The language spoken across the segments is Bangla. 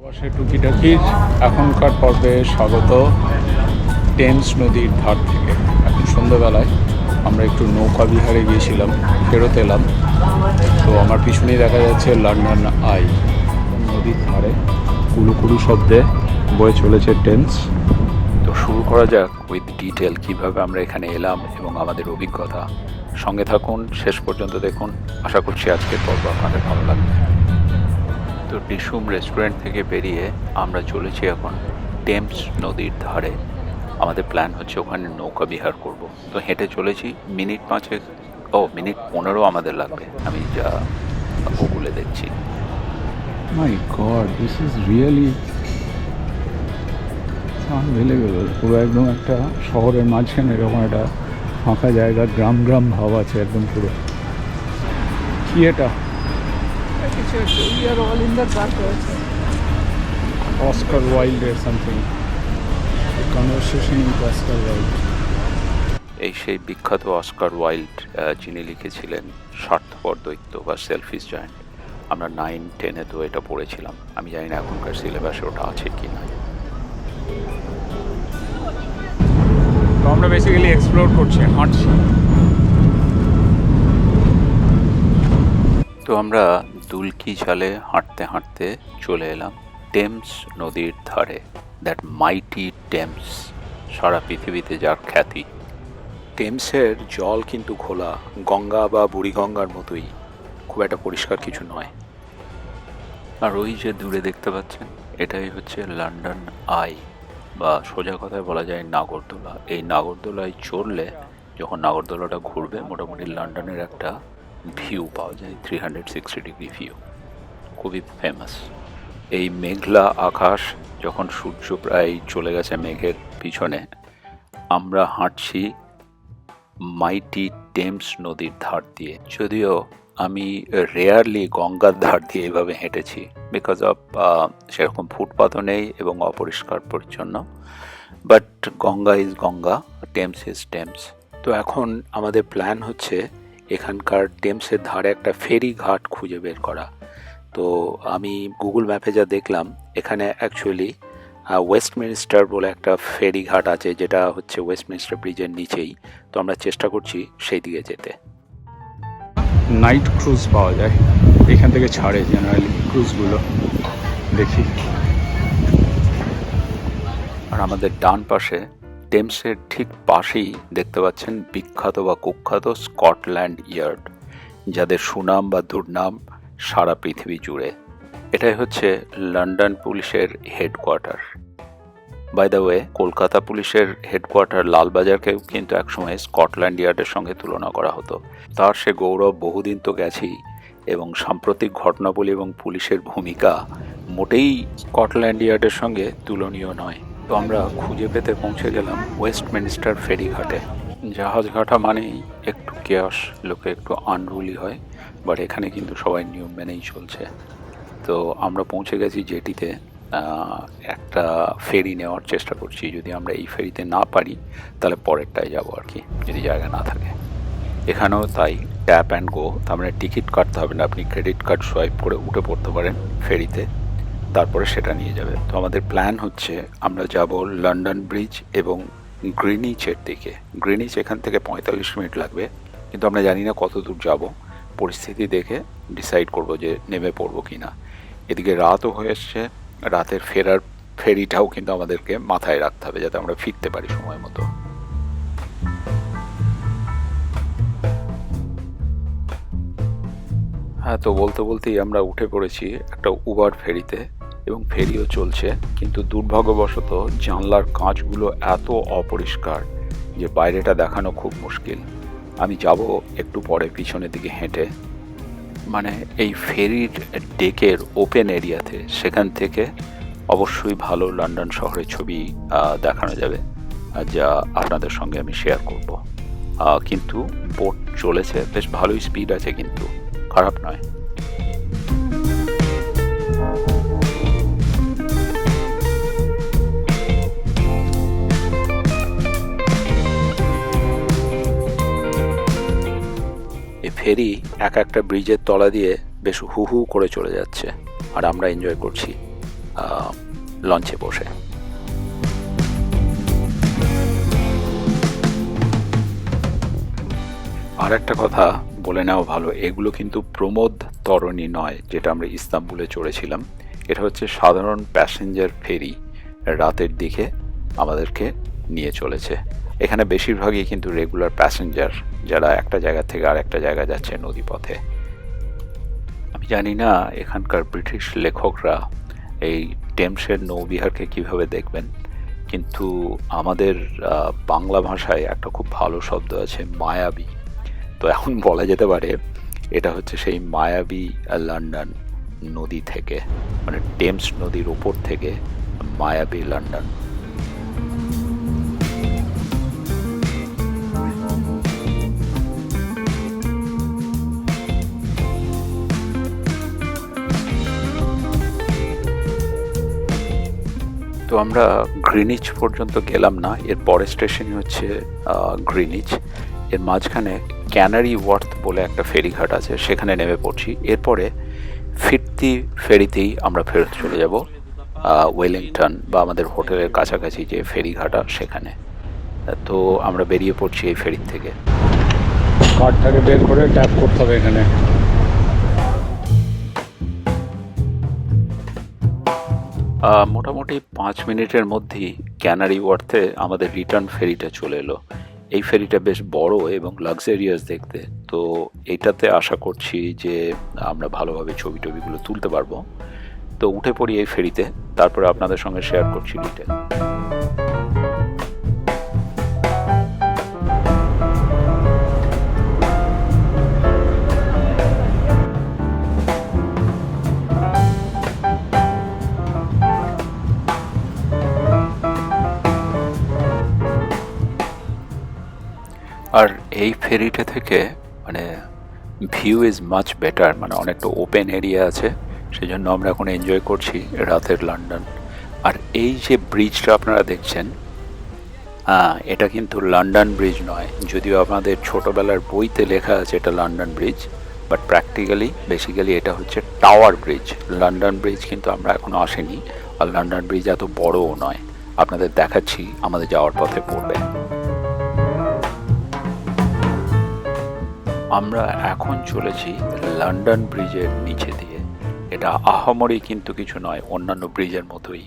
পাশে টুকিটাকির এখনকার পর্বে স্বাগত টেমস নদীর ধার থেকে। এখন সন্ধ্যাবেলায় আমরা একটু নৌকা বিহারে গিয়েছিলাম, ফেরত এলাম। তো আমার পিছনেই দেখা যাচ্ছে লন্ডন আই। নদীর ধারে কুলুকুলু শব্দে বয়ে চলেছে টেমস। তো শুরু করা যাক উইথ ডিটেল কীভাবে আমরা এখানে এলাম এবং আমাদের অভিজ্ঞতা। সঙ্গে থাকুন, শেষ পর্যন্ত দেখুন। আশা করছি আজকের পর্ব আপনাদের ভালো লাগবে। তো ডিসুম রেস্টুরেন্ট থেকে বেরিয়ে আমরা চলেছি এখন টেমস নদীর ধারে। আমাদের প্ল্যান হচ্ছে ওখানে নৌকা বিহার করব। তো হেঁটে চলেছি মিনিট 15 আমাদের লাগবে, আমি যা গুগলে দেখছি। My God, this is really unbelievable. পুরো একদম একটা শহরের মাঝখানে এরকম একটা ফাঁকা জায়গা, গ্রাম গ্রাম ভাব আছে একদম পুরো। কি এটা? We are all in the dark also. Oscar Wilde or something. A conversation with Oscar Wilde. এই সেই বিখ্যাত অস্কার ওয়াইল্ড, যিনি লিখেছিলেন স্বার্থপর দৈত্য বা সেলফিশ জায়ান্ট। আমরা 9-10-এ তো এটা পড়েছিলাম। আমি জানি না এখনকার সিলেবাসে ওটা আছে কি না। তো আমরা বেসিক্যালি এক্সপ্লোর করছি, হাঁটছি। তো আমরা দুলকি চালে হাঁটতে হাঁটতে চলে এলাম টেমস নদীর ধারে। দ্যাট মাইটি টেমস, সারা পৃথিবীতে যার খ্যাতি। টেমসের জল কিন্তু খোলা, গঙ্গা বা বুড়িগঙ্গার মতোই, খুব একটা পরিষ্কার কিছু নয়। আর ওই যে দূরে দেখতে পাচ্ছেন, এটাই হচ্ছে লন্ডন আই, বা সোজা কথায় বলা যায় নাগরদোলা। এই নাগরদোলায় চড়লে যখন নাগরদোলাটা ঘুরবে, মোটামুটি লন্ডনের একটা ভিউ পাওয়া যায়, 360 ডিগ্রি ভিউ। খুবই ফেমাস। এই মেঘলা আকাশ, যখন সূর্য প্রায় চলে গেছে মেঘের পিছনে, আমরা হাঁটছি মাইটি টেমস নদীর ধার দিয়ে। যদিও আমি রেয়ারলি গঙ্গার ধার দিয়ে এইভাবে হেঁটেছি, বিকজ অফ সেরকম ফুটপাথও নেই এবং অপরিষ্কার পরিচ্ছন্ন। But Ganga is Ganga, Thames is Thames. তো এখন আমাদের প্ল্যান হচ্ছে এখানকার টেমসের ধারে একটা ফেরি ঘাট খুঁজে বের করা। তো আমি গুগল ম্যাপে যা দেখলাম, এখানে অ্যাকচুয়ালি ওয়েস্টমিনস্টার বলে একটা ফেরি ঘাট আছে, যেটা হচ্ছে ওয়েস্টমিনস্টার ব্রিজের নিচেই। তো আমরা চেষ্টা করছি সেই দিকে যেতে। নাইট ক্রুজ পাওয়া যায় এখান থেকে, ছাড়ে জেনারেলি ক্রুজগুলো, দেখি। আর আমাদের ডান পাশে টেমসের ঠিক পাশেই দেখতে পাচ্ছেন বিখ্যাত বা কুখ্যাত স্কটল্যান্ড ইয়ার্ড, যাদের সুনাম বা দুর্নাম সারা পৃথিবী জুড়ে। এটাই হচ্ছে লন্ডন পুলিশের headquarter. By the way, Kolkata পুলিশের হেডকোয়ার্টার লালবাজারকেও কিন্তু একসময় স্কটল্যান্ড ইয়ার্ডের সঙ্গে তুলনা করা হতো। তার সে গৌরব বহুদিন তো গেছেই, এবং সাম্প্রতিক ঘটনাবলী এবং পুলিশের ভূমিকা মোটেই স্কটল্যান্ড ইয়ার্ডের সঙ্গে তুলনীয় নয়। তো আমরা খুঁজে পেতে পৌঁছে গেলাম ওয়েস্টমিনস্টার ফেরি ঘাটে। জাহাজ ঘাটা মানেই একটু কেয়াস, লোকে একটু আনরুলি হয়, বাট এখানে কিন্তু সবাই নিয়ম মেনেই চলছে। তো আমরা পৌঁছে গেছি জেটিতে। একটা ফেরি নেওয়ার চেষ্টা করছি। যদি আমরা এই ফেরিতে না পারি, তাহলে পরেরটায় যাবো আর কি, যদি জায়গা না থাকে। এখানেও তাই, ট্যাপ অ্যান্ড গো। তার মানে টিকিট কাটতে হবে না, আপনি ক্রেডিট কার্ড সোয়াইপ করে উঠে পড়তে পারেন ফেরিতে, তারপরে সেটা নিয়ে যাবে। তো আমাদের প্ল্যান হচ্ছে আমরা যাব লন্ডন ব্রিজ এবং গ্রিনিচের দিকে। গ্রিনিচ এখান থেকে 45 মিনিট লাগবে, কিন্তু আমরা জানি না কত দূর যাব। পরিস্থিতি দেখে ডিসাইড করব যে নেমে পড়বো কি না। এদিকে রাতও হয়ে এসছে, রাতের ফেরার ফেরিটাও কিন্তু আমাদেরকে মাথায় রাখতে হবে, যাতে আমরা ফিরতে পারি সময় মতো। হ্যাঁ, তো বলতে বলতেই আমরা উঠে পড়েছি একটা উবার ফেরিতে, এবং ফেরিও চলছে। কিন্তু দুর্ভাগ্যবশত জানলার কাঁচগুলো এত অপরিষ্কার যে বাইরেটা দেখানো খুব মুশকিল। আমি যাব একটু পরে পিছনের দিকে হেঁটে, মানে এই ফেরির ডেকের ওপেন এরিয়াতে, সেখান থেকে অবশ্যই ভালো লন্ডন শহরের ছবি দেখানো যাবে, যা আপনাদের সঙ্গে আমি শেয়ার করব। কিন্তু বোট চলেছে, বেশ ভালোই স্পিড আছে, কিন্তু খারাপ নয়। এই ফেরি একটা ব্রিজের তলা দিয়ে বেশ হু হু করে চলে যাচ্ছে, আর আমরা এনজয় করছি। লঞ্চে বসে। আর একটা কথা বলে নেওয়া ভালো, এগুলো কিন্তু প্রমোদ তরণী নয় যেটা আমরা ইস্তাম্বুলে চড়েছিলাম। এটা হচ্ছে সাধারণ প্যাসেঞ্জার ফেরি, রাতের দিকে আমাদেরকে নিয়ে চলেছে। এখানে বেশিরভাগই কিন্তু রেগুলার প্যাসেঞ্জার, যারা একটা জায়গা থেকে আর একটা জায়গা যাচ্ছে নদীপথে। আমি জানি না এখানকার ব্রিটিশ লেখকরা এই টেমসের নৌবিহারকে কিভাবে দেখবেন, কিন্তু আমাদের বাংলা ভাষায় একটা খুব ভালো শব্দ আছে, মায়াবী। তো এখন বলা যেতে পারে এটা হচ্ছে সেই মায়াবী লন্ডন নদী থেকে, মানে টেমস নদীর ওপর থেকে মায়াবী লন্ডন। তো আমরা গ্রিনিচ পর্যন্ত গেলাম না, এর পরের স্টেশনই হচ্ছে গ্রিনিচ। এর মাঝখানে ক্যানারি ওয়ার্থ বলে একটা ফেরিঘাট আছে, সেখানে নেমে পড়ছি। এরপরে ফিরতি ফেরিতেই আমরা ফেরত চলে যাব ওয়েলিংটন বা আমাদের হোটেলের কাছাকাছি যে ফেরিঘাটা সেখানে। তো আমরা বেরিয়ে পড়ছি এই ফেরির থেকে। কার্ডটাকে বের করে ট্যাপ করতে হবে এখানে। মোটামুটি 5 মিনিটের মধ্যেই ক্যানারি ওয়ার্থে আমাদের রিটার্ন ফেরিটা চলে এলো। এই ফেরিটা বেশ বড় এবং লাক্সারিয়াস দেখতে, তো এইটাতে আশা করছি যে আমরা ভালোভাবে ছবি টবিগুলো তুলতে পারবো। তো উঠে পড়ি এই ফেরিতে, তারপরে আপনাদের সঙ্গে শেয়ার করছি ডিটেল। আর এই ফেরিটা থেকে মানে ভিউ ইজ মাচ বেটার, মানে অনেকটা ওপেন এরিয়া আছে, সেজন্য আমরা এখন এনজয় করছি রাতের লন্ডন। আর এই যে ব্রিজটা আপনারা দেখছেন, এটা কিন্তু লন্ডন ব্রিজ নয়, যদিও আমাদের ছোটোবেলার বইতে লেখা আছে এটা লন্ডন ব্রিজ, বাট বেসিক্যালি এটা হচ্ছে টাওয়ার ব্রিজ। লন্ডন ব্রিজ কিন্তু আমরা এখনও আসিনি, আর লন্ডন ব্রিজ এত বড়ও নয়, আপনাদের দেখাচ্ছি আমাদের যাওয়ার পথে পড়বে। আমরা এখন চলেছি লন্ডন ব্রিজের নিচে দিয়ে। এটা আহামরি কিন্তু কিছু নয়, অন্যান্য ব্রিজের মতোই,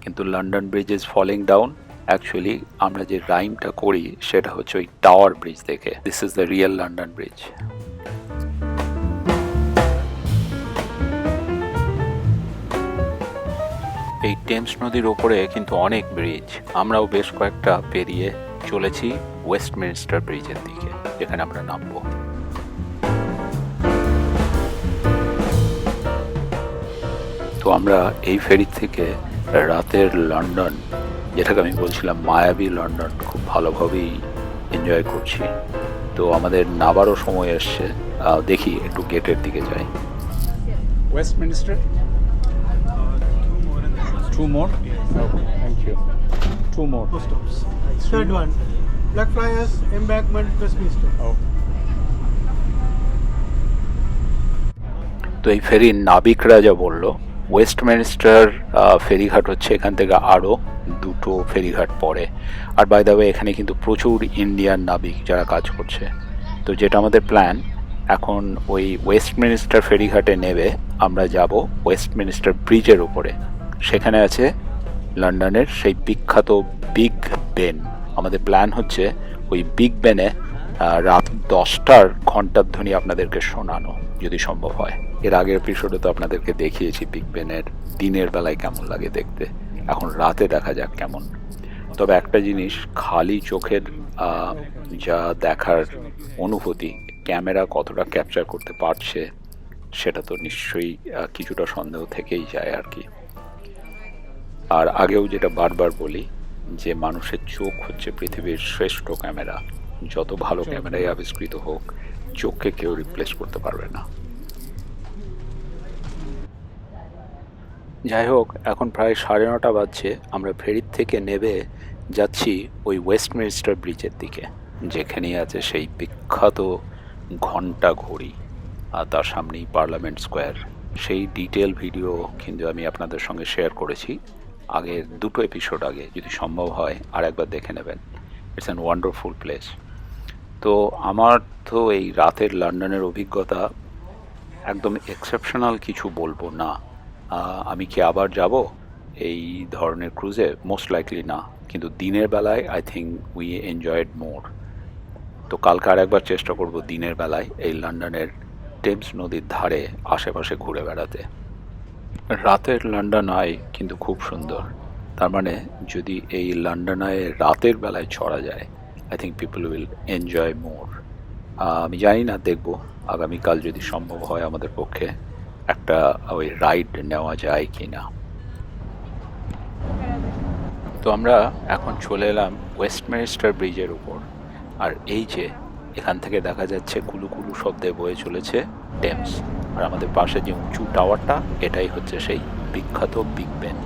কিন্তু London bridge is falling down. Actually আমরা যে রাইমটা করি সেটা হচ্ছে ওই টাওয়ার ব্রিজ দেখে। This is the real London bridge. এই টেমস নদীর ওপরে কিন্তু অনেক ব্রিজ, আমরাও বেশ কয়েকটা পেরিয়ে চলেছি ওয়েস্টমিনস্টার ব্রিজের দিকে, যেখানে আমরা নামবো। তো আমরা এই ফেরি থেকে রাতের লন্ডন, যেটাকে আমি বলছিলাম মায়াবী লন্ডন, খুব ভালোভাবেই এনজয় করছি। তো আমাদের নামারও সময় এসছে, দেখি একটু গেটের দিকে যাই। Westminster, two more? Okay, thank you. Two more. Two stops. Third one, Blackfriars, Embarkment, Westminster. Oh. তো এই ফেরির নাবিকরা যা বললো, ওয়েস্টমিনস্টার ফেরিঘাট হচ্ছে এখান থেকে আরও 2টো ফেরিঘাট পড়ে। আর বাই দ্য ওয়ে এখানে কিন্তু প্রচুর ইন্ডিয়ান নাবিক যারা কাজ করছে। তো যেটা আমাদের প্ল্যান, এখন ওই ওয়েস্টমিনস্টার ফেরিঘাটে নেবে আমরা যাব ওয়েস্টমিনস্টার ব্রিজের উপরে। সেখানে আছে লন্ডনের সেই বিখ্যাত বিগ বেন। আমাদের প্ল্যান হচ্ছে ওই বিগ বেনে রাত 10টার ঘণ্টার ধ্বনি আপনাদেরকে শোনানো, যদি সম্ভব হয়। এর আগের এপিসোডে তো আপনাদেরকে দেখিয়েছি বিগ বেনের দিনের বেলায় কেমন লাগে দেখতে, এখন রাতে দেখা যাক কেমন। তবে একটা জিনিস, খালি চোখের যা দেখার অনুভূতি ক্যামেরা কতটা ক্যাপচার করতে পারছে সেটা তো নিশ্চয়ই কিছুটা সন্দেহ থেকেই যায় আর কি। আর আগেও যেটা বারবার বলি যে মানুষের চোখ হচ্ছে পৃথিবীর শ্রেষ্ঠ ক্যামেরা, যত ভালো ক্যামেরাই আবিষ্কৃত হোক চোখকে কেউ রিপ্লেস করতে পারবে না। যাই হোক, এখন প্রায় 9:30 বাজছে, আমরা ফেরির থেকে নেবে যাচ্ছি ওই ওয়েস্টমিনস্টার ব্রিজের দিকে, যেখানেই আছে সেই বিখ্যাত ঘণ্টা ঘড়ি, আর তার সামনেই পার্লামেন্ট স্কোয়ার। সেই ডিটেল ভিডিও কিন্তু আমি আপনাদের সঙ্গে শেয়ার করেছি আগের 2টো এপিসোড আগে, যদি সম্ভব হয় আর একবার দেখে নেবেন। It's an wonderful place. তো আমার তো এই রাতের লন্ডনের অভিজ্ঞতা একদম এক্সেপশনাল কিছু বলবো না। আমি কি আবার যাব এই ধরনের ক্রুজে? মোস্ট লাইকলি না, কিন্তু দিনের বেলায় আই থিঙ্ক উই এনজয়েড মোর। তো কালকে আর একবার চেষ্টা করব দিনের বেলায় এই লন্ডনের টেমস নদীর ধারে আশেপাশে ঘুরে বেড়াতে। রাতের লন্ডন আই কিন্তু খুব সুন্দর। তার মানে যদি এই লন্ডন আই রাতের বেলায় ছড়া যায়, I think people will enjoy more. আমি জানি না, দেখব আগামীকাল যদি সম্ভব হয় আমাদের পক্ষে একটা ওই রাইড নেওয়া যায় কি না। তো আমরা এখন চলে এলাম ওয়েস্টমিনিস্টার ব্রিজের উপর। আর এই যে এখান থেকে দেখা যাচ্ছে কুলু কুলু শব্দে বয়ে চলেছে টেমস। আর আমাদের পাশে যে উঁচু টাওয়ারটা, এটাই হচ্ছে সেই বিখ্যাত বিগ বেন।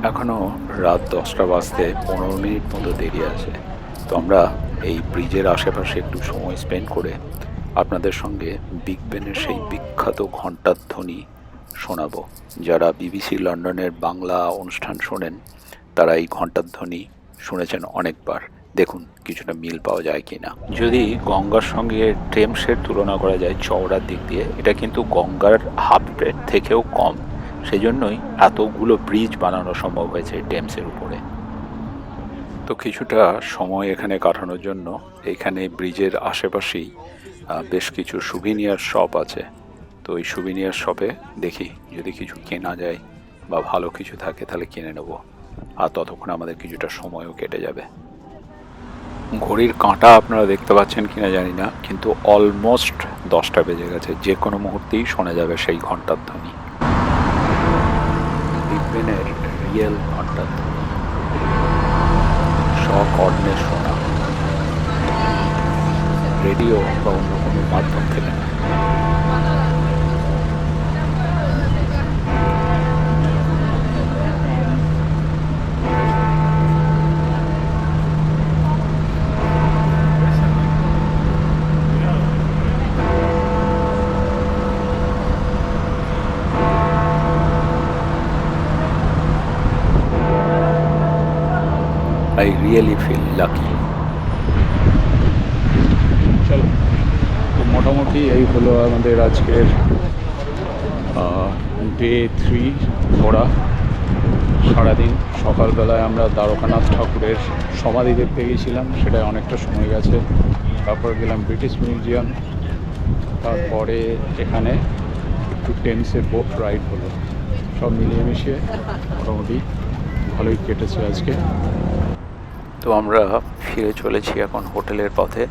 এখনও রাত 10টা বাজতে 15 মিনিট মতো দেরি আছে। তো আমরা এই ব্রিজের আশেপাশে একটু সময় স্পেন্ড করে আপনাদের সঙ্গে বিগ বেনের সেই বিখ্যাত ঘণ্টার ধ্বনি শোনাবো। যারা বিবিসি লন্ডনের বাংলা অনুষ্ঠান শোনেন তারা এই ঘণ্টার ধ্বনি শুনেছেন অনেকবার। দেখুন কিছুটা মিল পাওয়া যায় কিনা। যদি গঙ্গার সঙ্গে টেমসের তুলনা করা যায় চওড়ার দিক দিয়ে, এটা কিন্তু গঙ্গার হাফ ব্রেড থেকেও কম। সেই জন্যই এতগুলো ব্রিজ বানানো সম্ভব হয়েছে টেমসের উপরে। তো কিছুটা সময় এখানে কাটানোর জন্য এখানে ব্রিজের আশেপাশেই বেশ কিছু সুভিনিয়ার শপ আছে। তো ওই সুভিনিয়ার শপে দেখি যদি কিছু কেনা যায় বা ভালো কিছু থাকে তাহলে কিনে নেব। আর ততক্ষণ আমাদের কিছুটা সময়ও কেটে যাবে। ঘড়ির কাঁটা আপনারা দেখতে পাচ্ছেন কিনা জানি না, কিন্তু অলমোস্ট 10টা বেজে গেছে। যে কোনো মুহূর্তেই শোনা যাবে সেই ঘণ্টার ধ্বনি, বিগ বেনের রিয়েল ঘণ্টার ধ্বনি, স্বকর্ণে শোনা, রেডিও বা অন্য কোনো মাধ্যম থেকে না। I really feel lucky. চলো, তো মোটামুটি এই হলো আমাদের আজকের ডে 3 ঘোরা। সারাদিন সকালবেলায় আমরা দ্বারকানাথ ঠাকুরের সমাধি দেখতে গিয়েছিলাম, সেটাই অনেকটা সময় গেছে। তারপর গেলাম ব্রিটিশ মিউজিয়াম, তারপরে এখানে একটু টেমসের বোট রাইড হলো। সব মিলিয়ে মিশিয়ে মোটামুটি ভালোই কেটেছে আজকে। তো আমরা ফিরে চলেছি এখন হোটেলের পথে।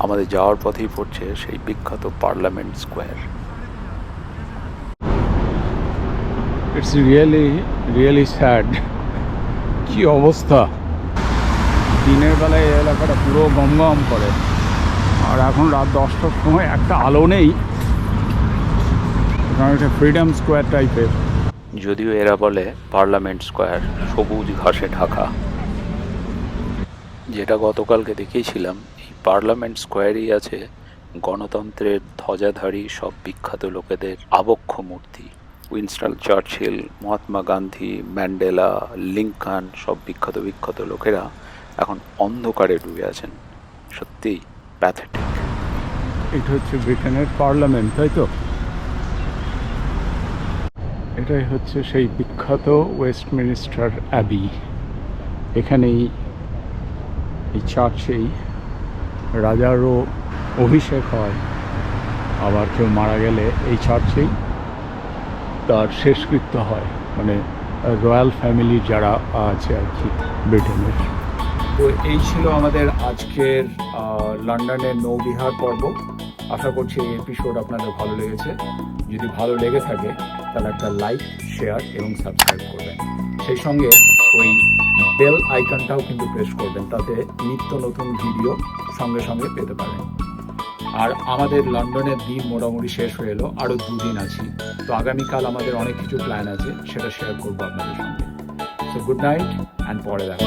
আমাদের যাওয়ার পথেই পড়ছে সেই বিখ্যাত parliament square. It's really sad. কি অবস্থা! দিনের বেলায় এই এলাকাটা পুরো গমগম করে, আর এখন রাত 10টার সময় একটা আলো নেই। কারণ এটা ফ্রিডম স্কোয়ার টাইপের। যদিও এরা বলে পার্লামেন্ট স্কোয়ার, সবুজ ঘাসে ঢাকা। যেটা গতকালকে দেখিয়েছিলাম, এই পার্লামেন্ট স্কোয়ারেই আছে গণতন্ত্রের ধ্বজাধারী সব বিখ্যাত লোকেদের আবক্ষ মূর্তি। Winston Churchill, Mahatma Gandhi, Mandela, Lincoln, সব বিখ্যাত লোকেরা এখন অন্ধকারে ডুবে আছেন। সত্যিই প্যাথেটিক। এটা হচ্ছে ব্রিটেনের পার্লামেন্ট, তাই তো? এটাই হচ্ছে সেই বিখ্যাত ওয়েস্টমিনিস্টার অ্যাবি। এখানেই এই চার্চেই রাজারও অভিষেক হয়, আবার কেউ মারা গেলে এই চার্চেই তার শেষকৃত্য হয়, মানে রয়্যাল ফ্যামিলি যারা আছে আর কি ব্রিটেনের। তো এই ছিল আমাদের আজকের লন্ডনের নৌবিহার পর্ব। আশা করছি এই এপিসোড আপনাদের ভালো লেগেছে। যদি ভালো লেগে থাকে তাহলে একটা লাইক, শেয়ার এবং সাবস্ক্রাইব করবেন। সেই সঙ্গে ওই বেল আইকনটাও কিন্তু প্রেস করবেন, তাতে নিত্য নতুন ভিডিও সঙ্গে সঙ্গে পেতে পারেন। আর আমাদের লন্ডনের দিন মোটামুটি শেষ হয়ে এলো, আরও 2 দিন আছি। তো আগামীকাল আমাদের অনেক কিছু প্ল্যান আছে, সেটা শেয়ার করবো আপনাদের সঙ্গে। সো গুড নাইট অ্যান্ড পরে দেখা।